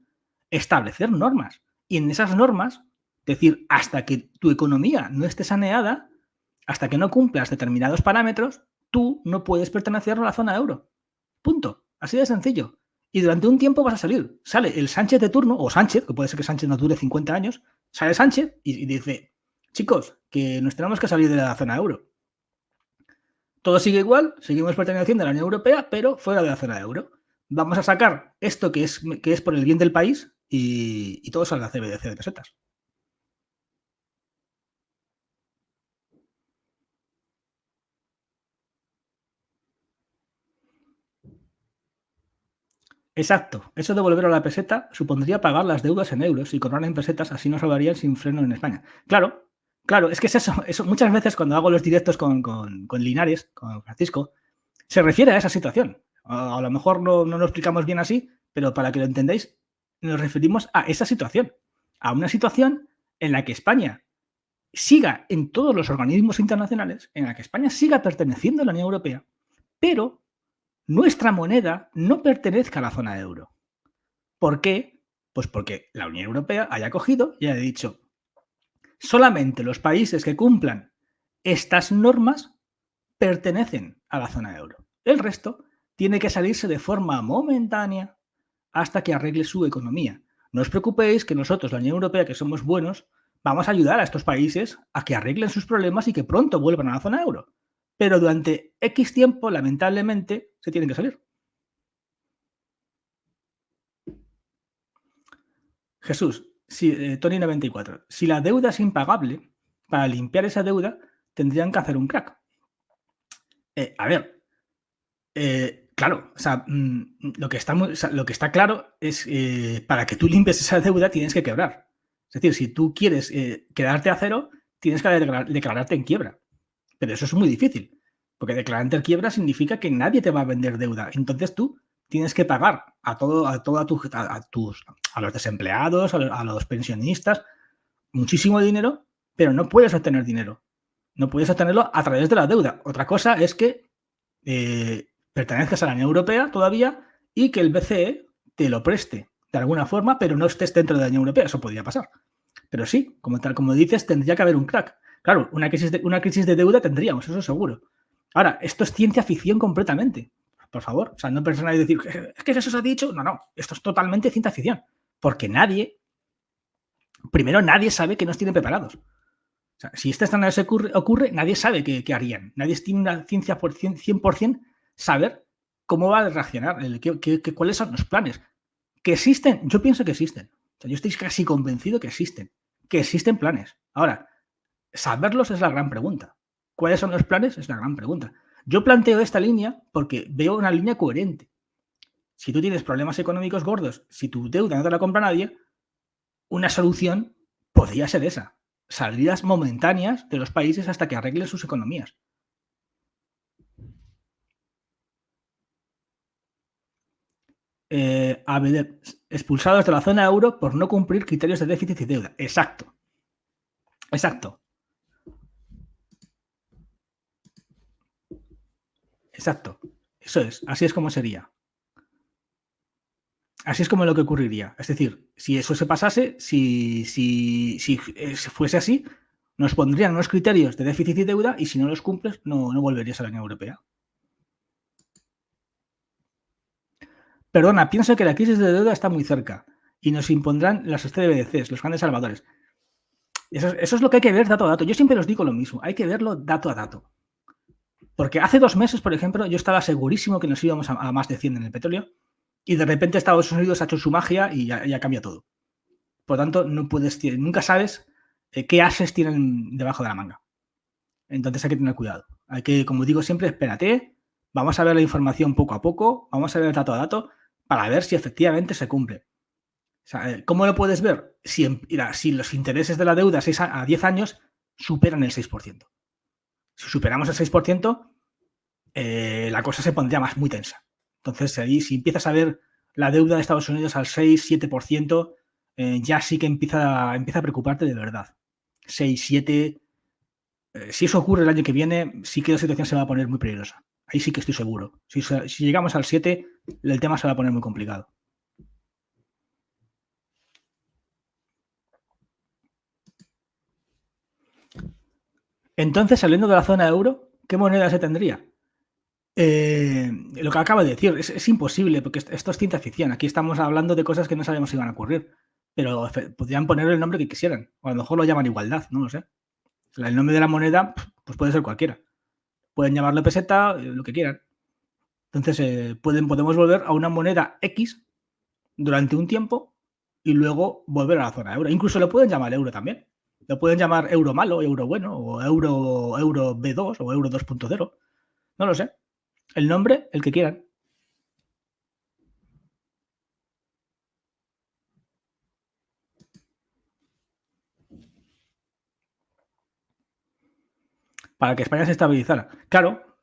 S1: establecer normas. Y en esas normas, decir, hasta que tu economía no esté saneada, hasta que no cumplas determinados parámetros, tú no puedes pertenecer a la zona euro. Punto. Así de sencillo. Y durante un tiempo vas a salir. Sale el Sánchez de turno, o Sánchez, que puede ser que Sánchez no dure 50 años, sale Sánchez y dice, chicos, que nos tenemos que salir de la zona euro. Todo sigue igual, seguimos perteneciendo a la Unión Europea, pero fuera de la zona euro. Vamos a sacar esto que es por el bien del país y todo salga CBDC de pesetas. Exacto. Eso de volver a la peseta supondría pagar las deudas en euros y cobrar en pesetas, así nos hablarían sin freno en España. Claro, claro, es que es eso. Eso muchas veces cuando hago los directos con Linares, con Francisco, se refiere a esa situación. A lo mejor no lo explicamos bien así, pero para que lo entendáis, nos referimos a esa situación. A una situación en la que España siga en todos los organismos internacionales, en la que España siga perteneciendo a la Unión Europea, pero nuestra moneda no pertenezca a la zona euro. ¿Por qué? Pues porque la Unión Europea haya cogido y haya dicho, solamente los países que cumplan estas normas pertenecen a la zona euro. El resto tiene que salirse de forma momentánea hasta que arregle su economía. No os preocupéis que nosotros, la Unión Europea, que somos buenos, vamos a ayudar a estos países a que arreglen sus problemas y que pronto vuelvan a la zona euro. Pero durante X tiempo, lamentablemente, se tienen que salir. Jesús, Tony94, si la deuda es impagable, para limpiar esa deuda tendrían que hacer un crack. A ver, claro, o sea, lo que está claro es para que tú limpies esa deuda tienes que quebrar. Es decir, si tú quieres quedarte a cero, tienes que declararte en quiebra. Pero eso es muy difícil, porque declararte en quiebra significa que nadie te va a vender deuda. Entonces tú tienes que pagar a los desempleados, a los pensionistas, muchísimo dinero, pero no puedes obtener dinero. No puedes obtenerlo a través de la deuda. Otra cosa es que pertenezcas a la Unión Europea todavía y que el BCE te lo preste de alguna forma, pero no estés dentro de la Unión Europea. Eso podría pasar. Pero sí, como dices, tendría que haber un crack. Claro, una crisis de deuda tendríamos, eso seguro. Ahora, esto es ciencia ficción completamente. Por favor, o sea, no pensar y decir, es que eso se ha dicho. No, esto es totalmente ciencia ficción. Porque nadie sabe que nos tienen preparados. O sea, si este escenario ocurre, nadie sabe qué harían. Nadie tiene una ciencia por 100% saber cómo va a reaccionar, cuáles son los planes. ¿Que existen? Yo pienso que existen. O sea, yo estoy casi convencido que existen planes. Ahora, saberlos es la gran pregunta. ¿Cuáles son los planes? Es la gran pregunta. Yo planteo esta línea porque veo una línea coherente. Si tú tienes problemas económicos gordos, si tu deuda no te la compra nadie, una solución podría ser esa. Salidas momentáneas de los países hasta que arreglen sus economías. Expulsados de la zona euro por no cumplir criterios de déficit y deuda. Exacto. Eso es. Así es como sería. Así es como lo que ocurriría. Es decir, si eso se pasase, si fuese así, nos pondrían unos criterios de déficit y deuda y si no los cumples, no volverías a la Unión Europea. Perdona, pienso que la crisis de deuda está muy cerca y nos impondrán las CBDCs, los grandes salvadores. Eso es lo que hay que ver dato a dato. Yo siempre os digo lo mismo, hay que verlo dato a dato. Porque hace 2 meses, por ejemplo, yo estaba segurísimo que nos íbamos a más de 100 en el petróleo y de repente Estados Unidos ha hecho su magia y ya cambia todo. Por lo tanto, nunca sabes qué ases tienen debajo de la manga. Entonces hay que tener cuidado. Hay que, como digo siempre, espérate, vamos a ver la información poco a poco, vamos a ver el dato a dato para ver si efectivamente se cumple. O sea, ¿cómo lo puedes ver? Si los intereses de la deuda a 10 años superan el 6%. Si superamos el 6%, la cosa se pondría muy tensa. Entonces, ahí si empiezas a ver la deuda de Estados Unidos al 6-7%, ya sí que empieza a preocuparte de verdad. 6-7%. Si eso ocurre el año que viene, sí que la situación se va a poner muy peligrosa. Ahí sí que estoy seguro. Si llegamos al 7, el tema se va a poner muy complicado. Entonces, saliendo de la zona euro, ¿qué moneda se tendría? Lo que acabo de decir, es imposible, porque esto es ciencia ficción. Aquí estamos hablando de cosas que no sabemos si van a ocurrir. Pero podrían poner el nombre que quisieran. O a lo mejor lo llaman igualdad, no lo sé. El nombre de la moneda, pues puede ser cualquiera. Pueden llamarlo peseta, lo que quieran. Entonces, podemos volver a una moneda X durante un tiempo y luego volver a la zona euro. Incluso lo pueden llamar euro también. Lo pueden llamar euro malo, euro bueno, o euro B2 o euro 2.0. No lo sé. El nombre, el que quieran. Para que España se estabilizara. Claro.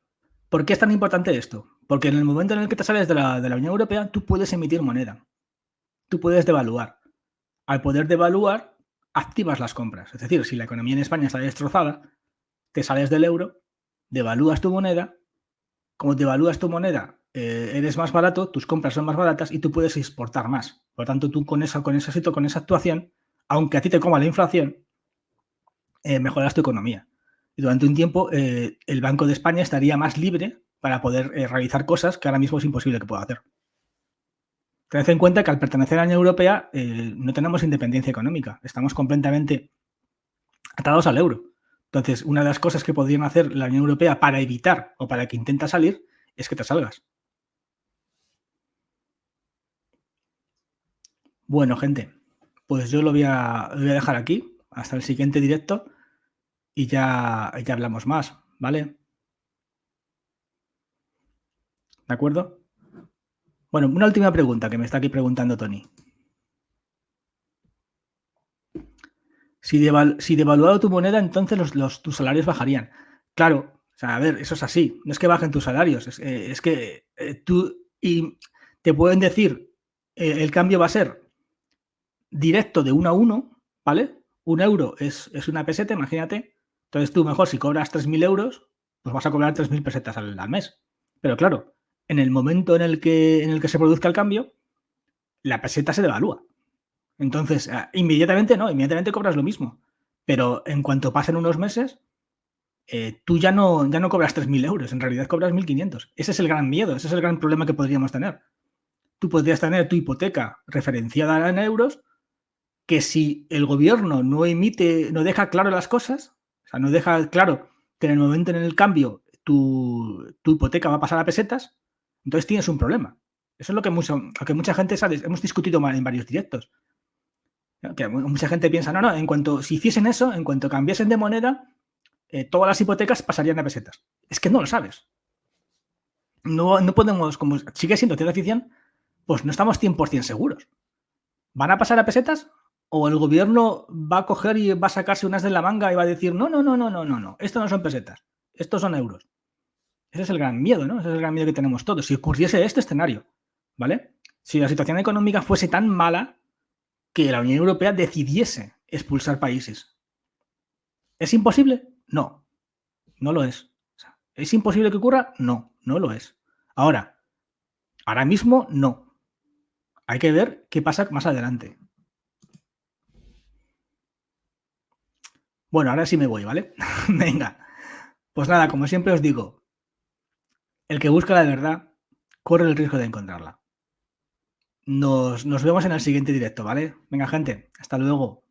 S1: ¿Por qué es tan importante esto? Porque en el momento en el que te sales de la Unión Europea, tú puedes emitir moneda. Tú puedes devaluar. Al poder devaluar, activas las compras. Es decir, si la economía en España está destrozada, te sales del euro, devalúas tu moneda. Como devalúas tu moneda, eres más barato, tus compras son más baratas y tú puedes exportar más. Por lo tanto, tú con esa actuación, aunque a ti te coma la inflación, mejoras tu economía. Y durante un tiempo, el Banco de España estaría más libre para poder realizar cosas que ahora mismo es imposible que pueda hacer. Tened en cuenta que al pertenecer a la Unión Europea no tenemos independencia económica, estamos completamente atados al euro. Entonces, una de las cosas que podrían hacer la Unión Europea para evitar o para que intenta salir es que te salgas. Bueno, gente, pues yo lo voy a dejar aquí hasta el siguiente directo y ya hablamos más, ¿vale? ¿De acuerdo? Bueno, una última pregunta que me está aquí preguntando Tony. Si devaluado tu moneda, entonces tus salarios bajarían. Claro, o sea, a ver, eso es así. No es que bajen tus salarios, es que tú te pueden decir el cambio va a ser directo de 1 a 1, ¿vale? 1 euro es una peseta, imagínate. Entonces tú mejor si cobras 3.000 euros, pues vas a cobrar 3.000 pesetas al mes. Pero claro, en el momento en el que se produzca el cambio, la peseta se devalúa. Entonces, inmediatamente cobras lo mismo. Pero en cuanto pasen unos meses, tú ya no cobras 3.000 euros, en realidad cobras 1.500. Ese es el gran miedo, ese es el gran problema que podríamos tener. Tú podrías tener tu hipoteca referenciada en euros, que si el gobierno no deja claro las cosas, o sea, no deja claro que en el momento en el cambio tu hipoteca va a pasar a pesetas, entonces tienes un problema. Eso es lo que mucha gente sabe. Hemos discutido en varios directos. Que mucha gente piensa, si hiciesen eso, en cuanto cambiasen de moneda, todas las hipotecas pasarían a pesetas. Es que no lo sabes. No podemos, como sigue siendo ciencia ficción, pues no estamos 100% seguros. ¿Van a pasar a pesetas? ¿O el gobierno va a coger y va a sacarse unas de la manga y va a decir, no, esto no son pesetas, estos son euros? Ese es el gran miedo, ¿no? Ese es el gran miedo que tenemos todos. Si ocurriese este escenario, ¿vale? Si la situación económica fuese tan mala que la Unión Europea decidiese expulsar países. ¿Es imposible? No, no lo es. ¿Es imposible que ocurra? No, no lo es. Ahora mismo no. Hay que ver qué pasa más adelante. Bueno, ahora sí me voy, ¿vale? Venga. Pues nada, como siempre os digo, el que busca la verdad corre el riesgo de encontrarla. Nos vemos en el siguiente directo, ¿vale? Venga, gente, hasta luego.